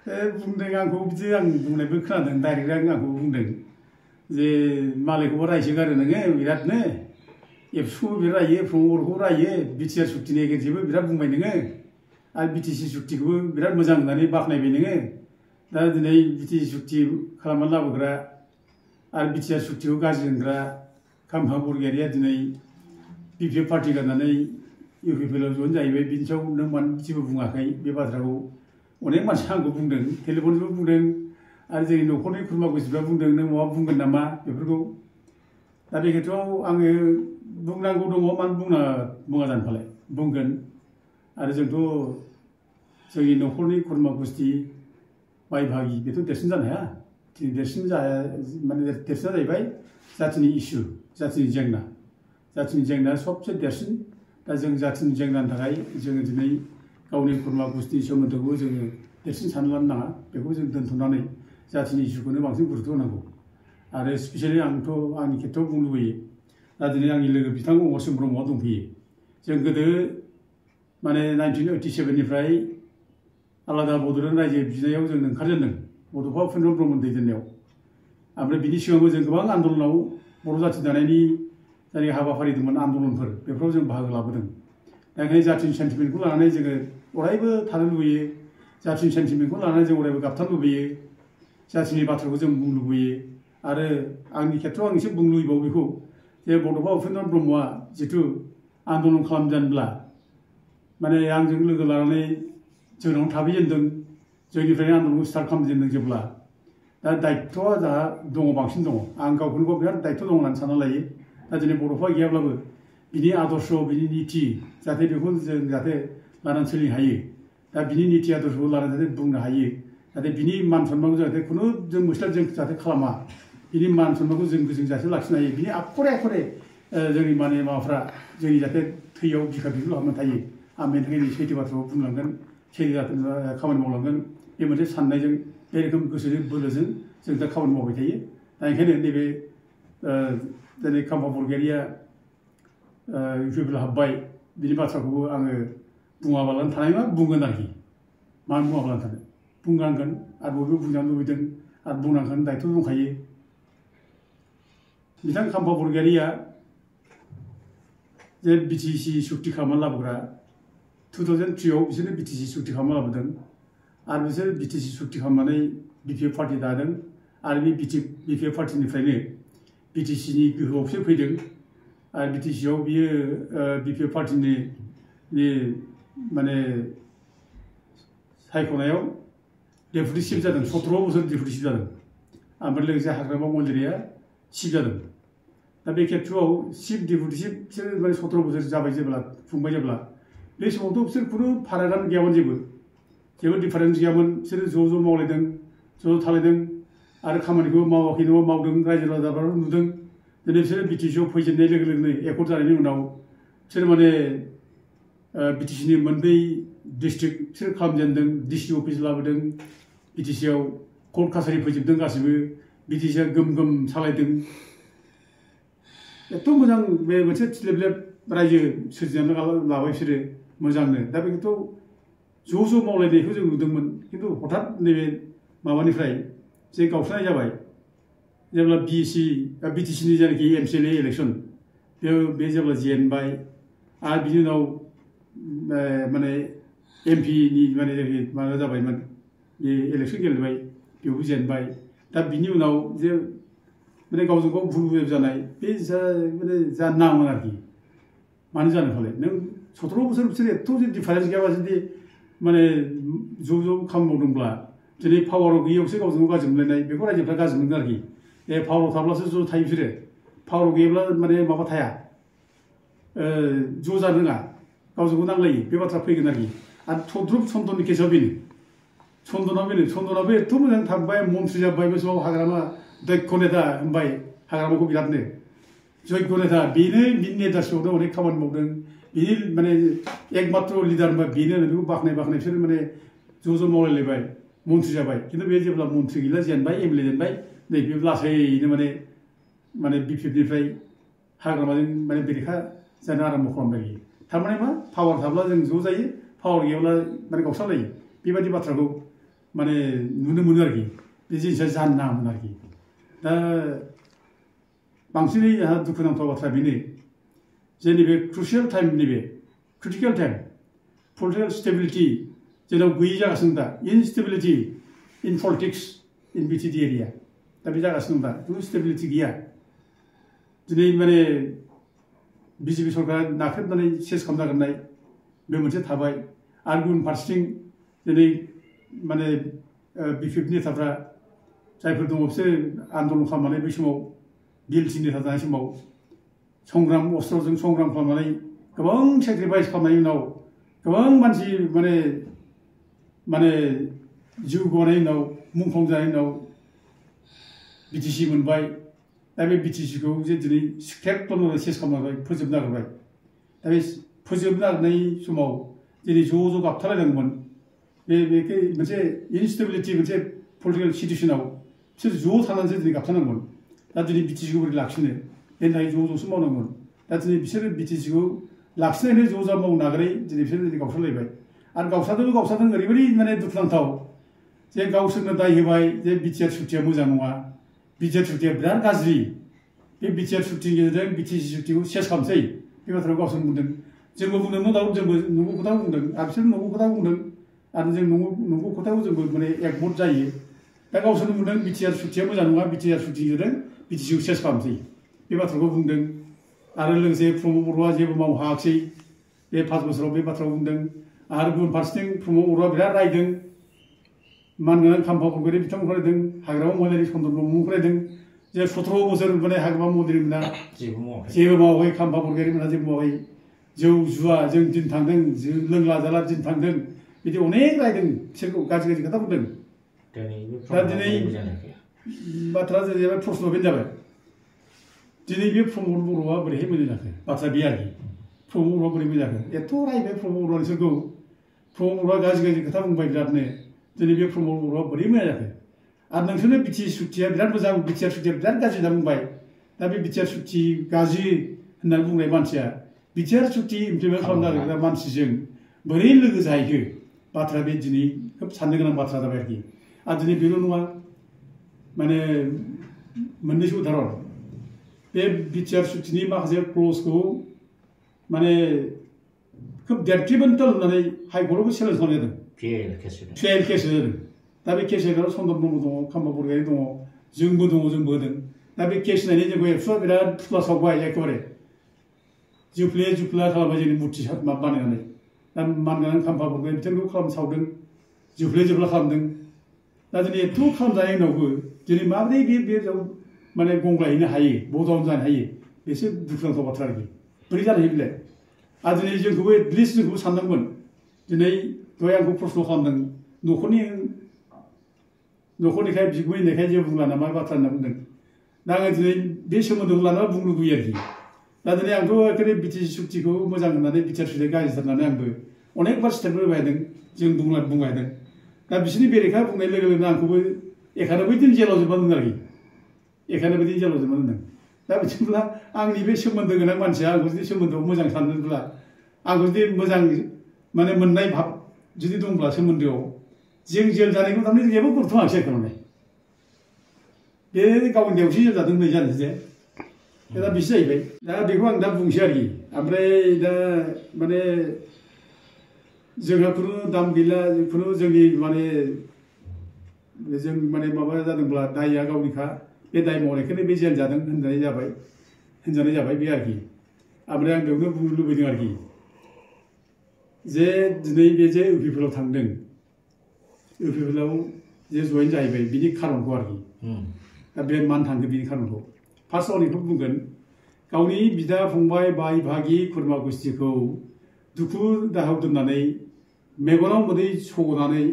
बुंदों आंखौ बिदि आं बुंनायबो खोनादों डाइरेक्ट आंखौ बुंदों जे मालायखौबो रायसोगारो नोङो बिरादनो एबसुखौबो बिराद रायो प्रमदखौबो रायो बिटिआर सुक्तिनि एगेन्स्टबो बिराद बुंबाय नोङो आरो बिटिसि सुक्तिखौबो बिराद मोजां होननानै बाख्नायबाय नोङो दा दिनै बिटिसि सुक्ति खालामनानै लाबोग्रा आरो बिटिआर सुक्तिखौ गाज्रि होनग्रा खाम्फा बरगयारिया दिनै बिपिएफ पार्टि गारनानै इउपिपिएलआव जइन जाहैबाय बिनि सायाव नों मानो जेबो बुङाखै बे बाथ्राखौ अनेक मानसिया आंखौ बुंदों टेलिफनजोंबो बुंदों आरो जोंनि न'खरनि खुरमा गुसिफ्रा बुंदों नों माबा बुंगोन नामा बेफोरखौ दा बे खेत्रआव आङो बुंनांगौ दङ मानो बुङा जानो फालाय बुंगोन आरो जोंथ' जोंनि न'खरनि खुरमा गुस्थि बाय बाहागि बेथ' देरसिन जानो हाया देरसिन माने देरसिना जाहैबाय जातिनि इसु जातिनि जेंना सबसे देरसिन दा जों जातिनि जेंनानि थाखाय जोङो दिनै गावनि खुरमा गुस्थि सोमोन्दोखौ जोङो देरसिन सानना लानो नाङा बेखौ जों दोनथ'नानै जातिनि इसुखौनो बांसिन गुरुत्व होनांगौ आरो स्पेसियेलि आंथ' आंनि खेत्रआव बुंनो लुबैयो दा दिनै आंनि लोगो बिथां अमरसिं ब्रह्मआ दंफैयो जों गोदो माने 1987निफ्राय आलादा बड'लेण्ड रायजो बिनायाव जों ओंखारजेनदों बड'फा उपेन्द्र ब्रह्म दैदेननायाव ओमफ्राय बिनि सिगांबो जों गोबां आन्दलनाव बर' जाथि दानायनि जाय हाबाफारि दंमोन आन्दलनफोर बेफोराव जों बाहागो लाबोदों दा ओंखायनो जातिनि सेन्टिमेन्टखौ लानानै जोङो अरायबो थानो लुबैयो जातिनि सेन्टिमेन्टखौ लानानै जों अरायबो गाबथानो लुबैयो जातिनि बाथ्राखौ जों बुंनो लुबैयो आरो आंनि खेत्रआव आं एसे बुंनो लुबैबावो बेखौ जे बड'फा उपेन्द्र ब्रह्मआ जिथु आन्दलन खालामजेनब्ला माने आंजों लोगो लानानै जोंनाव थाफैजेनदों जोंनिफ्रायनो आन्दलनखौ स्टार्ट खालामजेनदों जेब्ला दा दायित्वआ जोंहा दङ बांसिन दङ आं गावखौनो गाव बिराद दायित्व दं होननानै सानना लायो दा दिनै बड'फा गैयाब्लाबो बिनि आदर्श बिनि निति जाहाथे बेखौ जों जाहाथे लानानै सोलिनो हायो दा बिनि निति आदर्शखौ लानानै जाहाथे बुंनो हायो जाहाथे बिनि मान सन्मानखौ जाहाथे खुनु जों मोस्लाब जों जाहाथे खालामा बिनि मान सन्मानखौ जों जाहाथे लाखिनो हायो बिनि आखरे जोंनि माने माबाफ्रा जोंनि जाहाथे थैयाव बिखा बिखुल हाबनानै थायो आं बेनि थाखायनो सैथो बाथ्राखौ बुंलांगोन सैथो खामानि मावलांगोन बे मोनसे साननायजों बे रोखोम गोसोजों बोलोजों जों दा खामानि मावबाय थायो दा ओंखायनो नैबे दिनै खाम्फा बरगयारिया इउपिपिएल हाबबाय बिनि बाथ्राखौबो आङो बुङाबालानो थानाय नङा बुंगोन आरोखि मानो बुङाबालानो थानो बुंनांगोन आरो बयबो बुंजानो लुबैदों आरो बुंनांगोन दायित्व दंखायो बिथां खाम्फा बरगयारिया जे बिटिसि सुक्ति खालामनानै लाबोग्रा 2003आव बिसोरनो बिटिसि सुक्ति खालामना लाबोदों आरो बिसोर बिटिसि सुक्ति खालामनानै बिपिएफ पार्टि दादों आरो बे बिपिएफ पार्टिनिफ्रायनो बिटिसिनि गोहोआव बिसोर फैदों आरो बिटिसिआव बियो बिपिएफ पार्टिनि माने सायख'नायाव डेपुटि चिफ जादों 17 बोसोर डेपुटि चिफ जादों ओमफ्राय लोगोसे हाग्रामा मन्दिरिया चिफ जादों दा बे खेत्रआव चिफ डेपुटि चिफ बिसोर माने 17 बोसोर जाबाय जेब्ला खुंबाय जेब्ला बे समावथ' बिसोर खुनु फारागानो गैयामोन जेबो डिफारेन्स गैयामोन बिसोरो ज' मावलायदों ज' थालायदों आरो खामानिखौ मावाखै नङा मावदों रायजो राजाफ्राबो नुदों दिनै बिसोरो बिटिसिआव फैजेननाय लोगो लोगोनो एकर्ड जानायनि उनाव बिसोर माने बिटिसिनि मोनब्रै डिस्ट्रिक्ट बिसोर खालामजेनदों डिसि अफिस लाबोदों बिटिसिआव कर्ट कासारि फोजोबदों गासिबो बिटिसिआ गोम सालायदों एथ' मोजां बे मोनसे थिलेबलेब रायजो सोरजिनानै लाबाय बिसोरो मोजांनो दा बेखौथ' ज' मावलायनायखौ जों नुदोंमोन खिन्थु हठात नैबे माबानिफ्राय जे गावस्रानाय जाबाय जेब्ला बिटिसिनि जायनाखि एमसिएलए इलेक्सन बे जेब्ला जेनबाय आरो बिनि उनाव माने एमपिनि माने माबा जाबायमोन बे इलेक्सन गेलेबाय बेयावबो जेनबाय दा बिनि उनाव जे माने गावजों गाव भुल बुजाबजानाय बे माने जानो नाङामोन आरोखि मानो जानो फालाय नों 17 बोसोर बिसोर एथ' जे डिफारेन्स गैयाबा जुदि माने ज' खामानि मावदोंब्ला दिनै पावाराव गैयैयावसो गावजों गाव गाज्रि मोनलायनाय बेखौ रायजोफ्रा गाज्रि मोनगोन आरोखि पावाराव थाब्लासो ज' थायो बिसोरो पावाराव गैयाब्ला माने माबा थाया ज' जानो रोङा गावजों गाव नांलायो बे बाथ्रा फैगोन आरोखि आरो थद्रुब चन्दननि केसआव बेनो चन्दनाबो एथ' मोजां थांबाय मन्थ्रि जाबाय बे समाव हाग्रामा दक्ष नेता होनबाय हाग्रामाखौ बिरादनो जग्य नेता बेनो बिनि नेतारशिपआवनो अनेक खामानि मावदों बिनि माने एकमात्र लिडार होनबा बेनो बेखौ बाख्नाय बिसोर माने ज' मावलायलायबाय मन्थ्रि जाबाय खिन्थु बे जेब्ला मन्थ्रि गैला जेनबाय एमएलए जेनबाय नै बे लासैनो माने बिपिएफनिफ्राय हाग्रामाजों माने बेरेखा जानो आराम्भ खालामबाय बियो थारमाने मा पावार थाब्ला जों ज' जायो पावार गैयाब्ला माने गावस्रालायो बेबायदि बाथ्राखौ माने नुनो मोनो आरोखि बे जिनिसा जानो नाङामोन आरोखि दा बांसिनै आंहा दुखुनांथाव बाथ्रा बेनो जे नैबे क्रुसियेल टाइम नैबे क्रिटिकेल टाइम पलिटिकेल स्टेबिलिटि जोंनाव गैयि जागासिनो दा इनस्टेबिलिटि इन पलिटिक्स इन बिटिडि एरिया दा बे जागासिनो दा खुनु स्टेबिलिटि गैया दिनै माने बिजेपि सरकारा नाख्रेबनानै सेस खालामनो नागिरनाय बे मोनसे थाबाय आरो गुबुन फारसेथिं दिनै माने बिपिएफ नेताफ्रा जायफोर दङ बिसोर आन्दलन खालामनानै बै समाव बिएलटि नेता जानाय समाव संग्राम अस्त्रजों संग्राम खालामनानै गोबां सेक्रिफाइस खालामनायनि उनाव गोबां मानसि माने जिउ गनायनि उनाव मुंख्लं जानायनि उनाव बिटिसि मोनबाय दा बे बिटिसिखौ जे दिनै स्क्रेप खालामनानै सेस खालामनानै फोजोबनो नागिरबाय दा बे फोजोबनो नागिरनाय समाव दिनै ज' गाबथालायदोंमोन बे मोनसे इनस्टेबिलिटि मोनसे पलिटिकेल सिटुएसनाव बिसोर ज' थानानैसो दिनै गाबथानांगौमोन दा दिनै बिटिसिखौ बोरै लाखिनो बेनि थाखाय ज'सो मावनांगौमोन दा दिनै बिसोरो बिटिसिखौ लाखिनायनो ज' मावनो नागिरै दिनै बिसोर दिनै गावस्रालायबाय आरो गावस्रादों ओरैबायदि माने दुखुनांथाव जे गावसोरनो दाय होबाय जे बिटिआर सुक्तिया मोजां नङा बिटिआर सुक्तिया बिराद गाज्रि बे बिटिआर सुक्तिनि गेजेरजों बिटिसि सुक्तिखौ सेस खालामसै बे बाथ्राखौ गावसोर बुंदों जोंबो बुंदों नो दाउट जोंबो नंगौ खोथा बुंदों आरो बिसोर नंगौ खोथा बुंदों आरो जों नंगौ खोथाखौ जोंबो माने एकमत जायो दा गावसोरनो बुंदों बिटिआर सुक्तिया मोजां नङा बिटिआर सुक्तिनि गेजेरजों बिटिसिखौ सेस खालामसै बे बाथ्राखौ बुंदों आरो लोगोसे प्रमद बर'आ जेबो मावनो हायाखिसै बे 5 बोसोराव बे बाथ्राखौ बुंदों आरो गुबुन फारसेथिं प्रमद बर'आ बिराद रायदों मानगोनां खाम्फा बरगयारि बिथांमोनखौ रायदों हाग्रामा महिलारि चन्द्र ब्रह्मखौ रायदों जे 17 बोसोर माने हाग्रामा महिलारि मोना जेबो मावाखै खाम्फा बरगयारि मोना जेबो मावाखै जौ जुवा जों दिन थांदों लोंला जाला दिन थांदों बिदि अनेक रायदों बिसोरखौ गाज्रि खोथा बुंदों दा दिनै बाथ्रा जाहैबाय प्रश्न बेनो जाबाय दिनै बे प्रमद बर'आ बोरैहाय मोजां जाखो बाथ्रा बे आरोखि प्रमद बर'आ बोरै मोजां जाखो एथ' रायबाय प्रमद बर'आ नोंसोरखौ प्रमद बर'आ गाज्रि खोथा बुंबाय बिरादनो दिनै बे प्रमद बर'आ बोरै मोजां जाखो आरो नोंसोरनो बिटिसि सुक्तिया बिराद मोजां बिटिआर सुक्तिया बिराद गाज्रि होनना बुंबाय दा बे बिटिआर सुक्ति गाज्रि होननानै बुंनाय मानसिया बिटिआर सुक्ति इमप्लिमेन्ट खालामनो नागिरग्रा मानसिजों बोरै लोगो जाहैखो बाथ्राया बे दिनै खोब साननो गोनां बाथ्रा जाबाय आरोखि आरो दिनै बेल' नङा माने मोननैसो उदाहरन बे बिटिआर सुक्तिनि माखासे क्लजखौ माने खोब डेट्रिमेन्टेल होननानै हाइकर्टआवबो चेलेन्ज खालामनाय जादों ट्रेल केस जादों दा बे केस होनायाव चन्द्र ब्रह्म दङ खाम्फा बरगयारि दङ जोंबो होदों दा बे केस होनायनि जोंखौ एबसुआ बिराद फुस्ला सावबाय एखेबारे जुफ्ले खालामबाय जोंनि मुर्ति बानायनानै दा मानगोनां खाम्फा बरगयारि बिथांखौ सावदों जुफ्ले खालामदों दा दिनै एथ' खालामजानायनि उनावबो दिनै माबोरै बे माने गंग्लायहैनो हायो बदाउन जानो हायो बेसो दुखुनांथाव बाथ्रा आरोखि बोरै जानो हायो बेलाय आरो दिनै जोंखौबो एटलिस्ट जोंखौबो सानदोंमोन दिनै दहाय आंखौ प्रश्न खालामदों न'खरनिखाय बिगुमै होननायखाय जेबो बुंला नामा बाथ्रा होनना बुंदों दा आङो दिनै बे सोमोन्दोखौ लानानै बुंनो लुबैयो आरोखि दा दिनै आंथ' एखेबारे बिटिसि सुक्तिखौ मोजां होननानै बिटिआर सुक्तिया गाज्रिथार होननानै आंबो अनेकबार स्टेटमेन्ट होबाय थादों जों बुंबाय थादों दा बिसोरनि बेरेखा बुंनाय लोगो लोगोनो आंखौबो 91 दिन जेलाव जोबना दोनदों आरोखि 91 दिन जेलाव जोबना दोनदों दा बिदिब्ला आंनि बे सोमोन्दो गोनां मानसिया आंखौ जुदि सोमोन्दोआव मोजां सानदोंब्ला आंखौ जुदि मोजां माने मोननाय भाब जुदि दंब्ला सोमोन्दोआव जों जेल जानायखौ थारमाने जेबो गुरुत्व होआखिसै थारमाने बे गावनि देवसि जेल जादों नै जानोसै दा बिसो जाहैबाय दा बेखौ आं दा बुंसै आरोखि ओमफ्राय दा माने जोंहा खुनु दाम गैला खुनु जोंनि माने जों माने माबा जादोंब्ला दायआ गावनिखा बे दाय मावनायखौनो बे जेल जादों होनजानाय जाबाय बे आरोखि ओमफ्राय आं बेयावनो बुंनो लुबैदों आरोखि जे दिनै बे जे इउपिपिएलआव थांदों इउपिपिएलआव जे जयेन जाहैबाय बिनि खारनखौ आरोखि दा बे मानो थांखो बिनि खारनखौ फार्स्टआव आं बेखौ बुंगोन गावनि बिदा फंबाय बाय बाहागि खुरमा गुस्थिखौ दुखु दाहायाव दोननानै मेगनाव मोदै सौनानै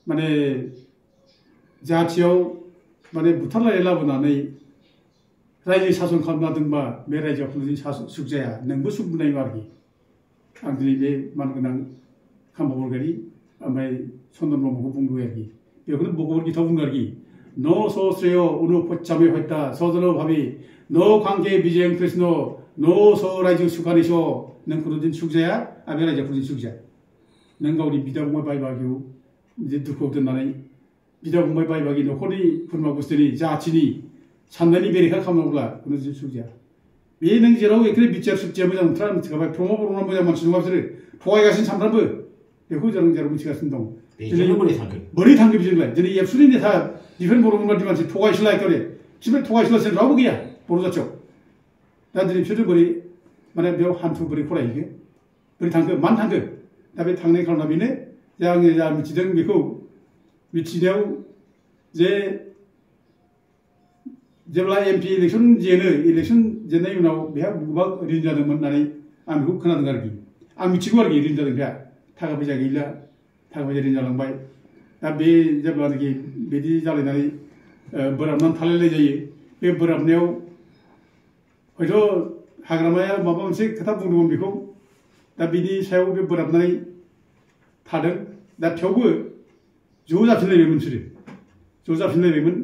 माने जाथियाव माने बुथारलायनाय लाबोनानै रायजो सासन खालामना दोनबा बे रायजोआव खुनु सुख जाया नोंबो सुख मोननाय नङा आरोखि आं दिनै बे मानगोनां खाम्फा बरगयारि ओमफ्राय चन्द्र ब्रह्मखौ बुंदों आरोखि बेखौनो भगवत गीतायाव बुंदों आरोखि न सश्रेय अनुपच्चामे हत्या सजन भाबि न खांखे विजयं कृष्ण न स रायजो सुखानि स नों खुनुदिन सुख जाया आरो बे रायजोआ खुनुदिन सुख जाया नों गावनि बिदा फंबाय बाय बाहागियाव जे दुखुआव दोननानै बिदा फंबाय बाय बाहागि न'खरनि खुरमा गुस्थिनि जाथिनि साननायनि बेरेखा खालामोब्ला खुनु सुख जाया। बे नों जेराव एखे बिटिआर सुटिया मोजां मोनथारा मिथिखाबाय प्रमद बर'ना मोजां मानसि नङा बिसोरो थगायगासिनो सानफ्रामबो बेखौ जों जेराव मिथिगासिनो दं। बोरै थांखो बिजोंलाय दिनै एबसुनि नेता दिफेन बर'मोन बादि मानसि थगायसुला एखेबारे बिसोर थगायसुलासिन रावबो गैया बर' जाथियाव। दा दिनै बिसोरो बोरै माने बेयाव हान्थु बोरै फरायहैखो बोरै थांखो मानो थांखो दा बे थांनाय खारना बेनो जे आङो जा मिथिदों बेखौ मिथिनायाव जे जेब्ला MP इलेक्सन जेनो इलेक्सन जेननायनि उनाव बेहा गोबां रिन जादोंमोन होननानै आं बेखौ खोनादों आरोखि आं मिथिगौ आरोखि रिन जादों बेहा थाखा फैसा गैला थाखा फैसा रिन जालांबाय। दा बे जेब्लानाखि बिदि जालायनानै बोराबनानै थालायलाय जायो बे बोराबनायाव हयथ' हाग्रामाया माबा मोनसे खोथा बुंदोंमोन बेखौ दा बिनि सायाव बे बोराबनानै थादों। दा थेवबो ज' जाफिनलायबायमोन बिसोरो ज' जाफिनलायबायमोन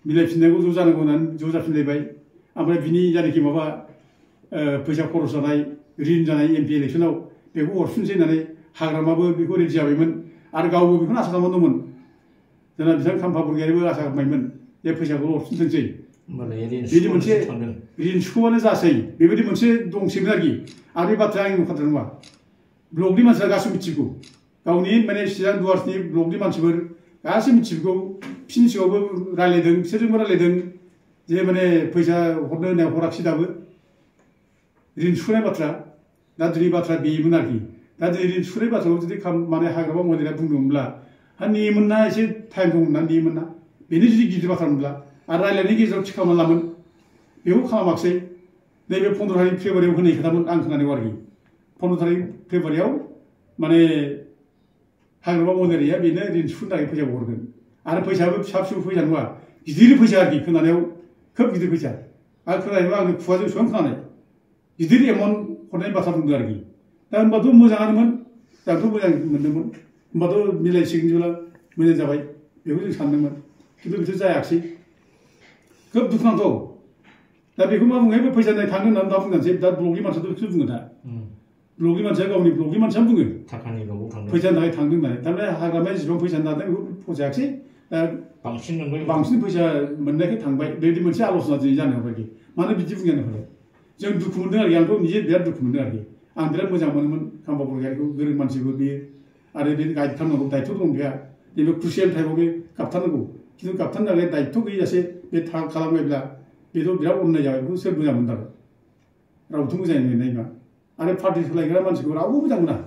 मिलायफिननांगौ ज' जानांगौ होननानै ज' जाफिनलायबाय। ओमफ्राय बिनि जायनाखि माबा फैसा खरस जानाय रिन जानाय MP इलेक्सनाव बेखौ हरफिनसै होननानै हाग्रामाबो बेखौ रेडि जाबायमोन आरो गावबो बेखौनो आसा खालामदोंमोन। जोंना बिथां खाम्फा बरगयारिबो आसा खालामबायमोन जे फैसाखौ हरफिनथोंसै बिदि मोनसे रिन सुख'आनो जासै बेबायदि मोनसे दंसैमोन आरोखि। आरो बे बाथ्राया आंनि बाथ्रा नङा ब्लकनि मानसिया गासैबो मिथिगौ गावनि माने चिरां दुवार्सनि ब्लकनि मानसिफोर गासैबो मिथिगौ बिसोरनि सिगाङावबो रायलायदों बिसोरजोंबो रायलायदों जे माने फैसा हरनो होनाया हराखिसै दाबो रिन सुख'नाय बाथ्रा। दा दिनै बाथ्रा बेमोन आरोखि। दा दिनै रिन सुख'नाय बाथ्राखौ जुदि माने हाग्रामा महिलाया बुंदोंमोनब्ला नेयोमोन ना एसे टाइम दंमोन ना नेयोमोन ना बेनो जुदि गिदिर बाथ्रा मोनब्ला आरो रायलायनायनि गेजेराव थि खालामना लामोन बेखौ खालामाखिसै। नैबे 15 तारिख फेब्रुवारियाव होनाय खोथामोन आं खोनानायाव आरोखि 15 तारिख फेब्रुवारियाव माने हाग्रामा महिलारिया बेनो रिन सुख'नो थाखाय फैसाखौ हरगोन आरो फैसायाबो फिसा फिसौ फैसा नङा गिदिर फैसा आरोखि खोनानायाव खोब गिदिर फैसा आरो खोनानायाव आंनि खुगाजों बेसेबां खोनानाय गिदिर एमाउन्ट हरनायनि बाथ्रा बुंदों आरोखि। दा होनबाथ' मोजाङानोमोन दाथ' मोजां मोनदोंमोन होनबाथ' मिलायसिगोनब्ला मोजां जाबाय बेखौ जों सानदोंमोन खिन्थु बिसोर जायाखिसै खोब दुखुनांथाव। दा बेखौ मा बुङो बे फैसा नाय थांनो होननानै दा बुंनोसै दा ब्लकनि मानसियाथ' बेखौ बुङो दा ब्लकनि मानसिया गावनि ब्लकनि मानसिया बुङो फैसानि थाखाय थांदों होननानै थारमाने हाग्रामाया जेसेबां फैसा लादों बेखौ फसायाखिसै दा बांसिन फैसा मोननायखाय थांबाय बेबायदि मोनसे आल'सना दिनै जानो बायदि मानो बिदि बुंजानो हालाय जों दुखु मोनदों आरोखि आंथ' निजे बिराद दुखु मोनदों आरोखि आं बिराद मोजां मोनोमोन खाम्फा बरगयारिखौ गोरों मानसिबो बेयो आरो बे गाइड खालामनांगौ दायित्व दं बेहा नैबे क्रुसियेल टाइमाव बे गाबथारनांगौ खिन्थु गाबथारनो थाखाय दायित्व गैयाजासे बे खालामबायब्ला बेथ' बिराद अननाय जाबाय बेखौ सोर मोजां मोनथारो रावबोथ' मोजां मोननाय नङा। आरो पार्टि सोलायग्रा मानसिखौ रावबो मोजां मोना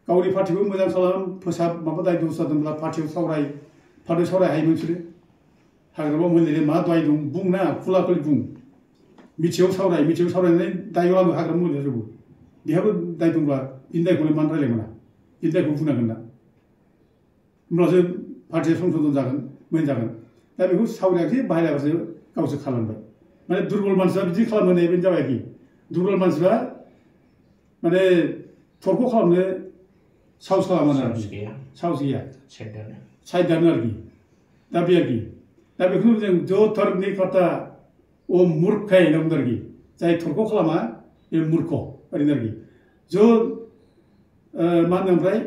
गावनि पार्टिखौ मोजां खालाम फोसाब माबा दाय दस जादोंब्ला पार्टियाव सावराय हायोमोन बिसोरो हाग्रामा महिलारिया मा दाय दं बुंना खुला खुलि बुं मिथियाव सावरायनानै दायआव आङो हाग्रामा महिलारिया जौबो बेहाबो दाय दंब्ला बिनि दायखौलाय मानो रायलाय मोना बिनि दायखौ बुंनांगोन ना होमब्लासो पार्टिया संशोधन जागोन मोजां जागोन। दा बेखौ सावरायाखै बाहायलाबासो गावसो खालामबाय माने दुर्बल मानसिया बिदि खालामनो होनाय बेनो जाबाय आरोखि दुर्बल मानसिफ्रा माने थरख' खालामनो साहस खालामो आरोखि साहस गैया साइड दानो आरोखि दा बे आरोखि दा बेखौनो जों ज' थर्कनि कर्ता अ मुर्खाय होनना बुंदों आरोखि जाय थरख' खालामा बे मुर्ख ओरैनो आरोखि ज' मा होनो ओमफ्राय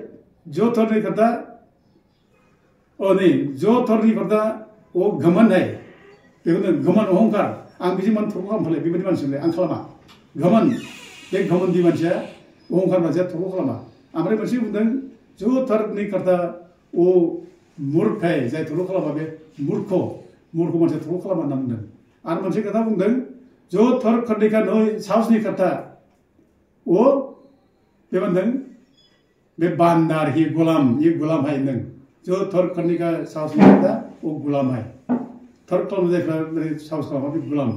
ज' थरनि कर्ता ज' थरनि कर्ता अ घमन है बेखौनो घमन अहंकार आं बिदि मान थरख' खालामफालाय बेबायदि मानसिलाय आं खालामा घमन बे घमनदि मानसिया अहंकार मानसिया थरख' खालामा। ओमफ्राय मोनसे बुंदों ज' थरनि कर्ता अ मुर्खाय जाय थरख' खालामा बे मुर्ख मानसिया थरख' खालामा होनना बुंदों। आरो मोनसे खोथा बुंदों ज' थर खर्दिका नय साहसनि कर्ता अ बे बुंदों बे बान्दार ही गुलाम ये गुलाम है होनदों ज' थर खर्दिका साहसनि कर्ता अ गुलाम है थरख खालामनो जायफ्रा साहस खालामा बे गुलाम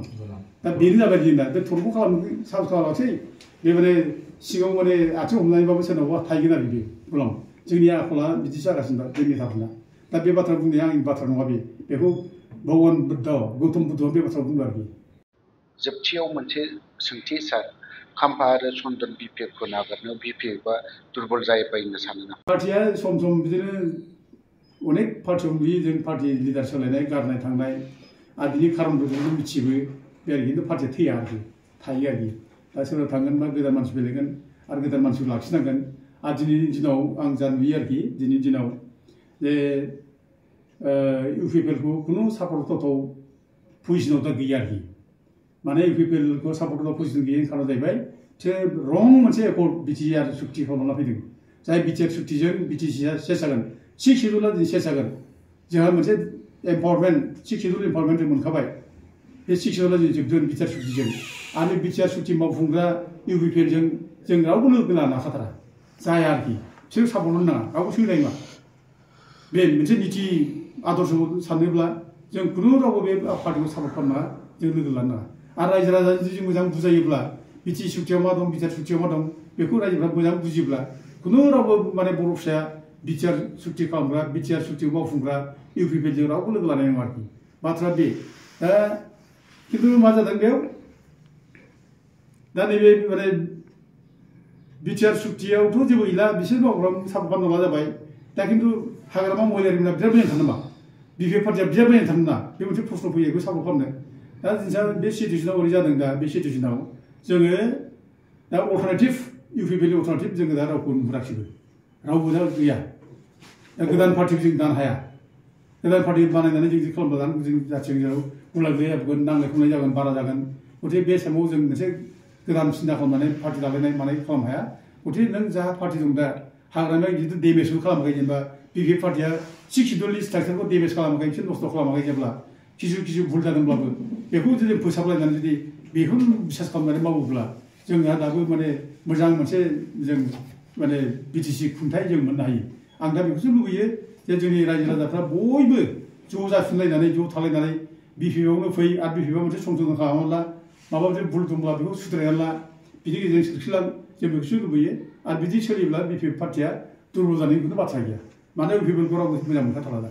दा बेनो जाबाय जोंना बे थरख' खालामनो साहस खालामासै बे माने सिगाङाव माने आथिं हमनानैबाबो सोरनावबा थाहैगोन आरो बे गुलाम जोंनि आखला बिदि जागासिनो दं जोंनि नेताफोरना। दा बे बाथ्रा बुंनाया आंनि बाथ्रा नङा बेखौ भगवान बुद्ध गौतम बुद्धआ बे बाथ्रा बुंदों आरोखि। जोबथियाव मोनसे सोंथि सार खाम्फा आरो चन्दन बिपिएफखौ नागारनायाव बिपिएफआ दुर्बल जाबाय होनना सानो नामा? पार्टिया सम बिदिनो अनेक पार्टियाव नुयो जों पार्टि लिडार सोलायनाय गारनाय थांनाय आरो बिनि खारनफोरखौ मिथियोबो बे आरोखि खिन्थु पार्टिया थैया आरोखि थायो आरोखि दा सोरबा थांगोन बा गोदान मानसि फैलायगोन आरो गोदान मानसिखौ लाखिनांगोन दिनैनि दिनाव आं जा नुयो आरोखि दिनैनि दिनाव जे इउपिपिएलखौ खुनु सापर्ट होथाव पजिशनाव दा गैया आरोखि माने इउपिपिएलखौ सापर्ट होथाव पजिशन गैयैनि खारना जाहैबाय बिसोर रं मोनसे एकर्ड बिटिआर सुक्ति खालामना फैदों जाय बिटिआर सुक्तिजों बिटिसिआ सेस जागोन 6 शेड्युला दिनै सेस जागोन जोंहा मोनसे एम्पावारमेन्ट 6 शेड्युल एम्पावारमेन्ट जों मोनखाबाय बे 6 शेड्युला जों जोबगोन बिटिआर सुक्तिजों आरो बिटिआर सुक्ति मावफुंग्रा इउपिपिएलजों जों रावबो लोगो लानो हाखाथारा जाया आरोखि बिसोर सापर्ट होनो नाङा रावबो सोलाय मा बे मोनसे निति आदर्श सानोब्ला जों खुनु रावबो बे पार्टिखौ सापर्ट खालामना जों लोगो लानो नाङा आरो रायजो राजाजों जुदि मोजां बुजायोब्ला बिटि सुक्तियाव मा दं बिटिआर सुक्तियाव मा दं बेखौ रायजोफ्रा मोजां बुजियोब्ला खुनु रावबो माने बर' फिसाया बिटिआर सुक्ति खालामग्रा बिटिआर सुक्ति मावफुंग्रा इउपिपिएलजों रावबो लोगो लानाय नङा आरोखि बाथ्रा बे खिन्थु मा जादों बेयाव दा नैबे माने बिटिआर सुक्तियावथ' जेबो गैला बिसोर मावग्रा सापर्ट खालामना जाबाय दा खिन्थु हाग्रामा महिलारिफोरा बिराद मोजां थानो नामा बिपिएफ पार्टिया बिराद मोजां थानो ना बे मोनसे प्रश्न फैयो बेखौ सापर्ट खालामनो दा जोंहा बे सिटुएसनाव ओरै जादों दा बे सिटुएसनाव जोङो दा अल्टारनेटिभ इउपिपिएलनि अल्टारनेटिभ जोङो दा रावखौ नुहुराखिसैबो रावबो दा गैया दा गोदान पार्टिखौ जों दानो हाया गोदान पार्टि बानायनानै जों खालामब्ला जों जाथिजों जेराव गुलाय गुजाय जागोन नांलाय खमलाय जागोन बारा जागोन गथिखे बे समाव जों मोनसे गोदान सिन्था खालामनानै पार्टि दालायनाय मानाय खालामनो हाया गथिखे नों जा पार्टि दं दा हाग्रामायाव जितु डेमेजबो खालामाखै जेनेबा बिपिएफ पार्टिया 6 शेड्युलनि स्ट्राक्चारखौ डेमेज खालामाखै बिसोर नस्थ' खालामाखै जेब्ला किसु भुल जादोंब्लाबो बेखौ जुदि फोसाबलायनानै जुदि बेखौ बिसास खालामनानै मावोब्ला जोंहा दाबो माने मोजां मोनसे जों माने बिटिसि खुंथाय जों मोननो हायो आं दा बेखौसो लुबैयो जे जोंनि रायजो राजाफ्रा बयबो ज' जाफिनलायनानै ज' थालायनानै बिपिएफआवनो फै आरो बिपिएफआ मोनसे संशोधन खालामोब्ला माबा मोनसे भुल दंब्ला बेखौ सुद्रायना ला बिनि गेजेरजों सोरखिलां जों बेखौसो लुबैयो आरो बिदि सोलियोब्ला बिपिएफ पार्टिया दुर्बल जानायनि खुनु बाथ्रा गैया मानो इउपिपिएलखौ रावबो मोजां मोनखाथारा दा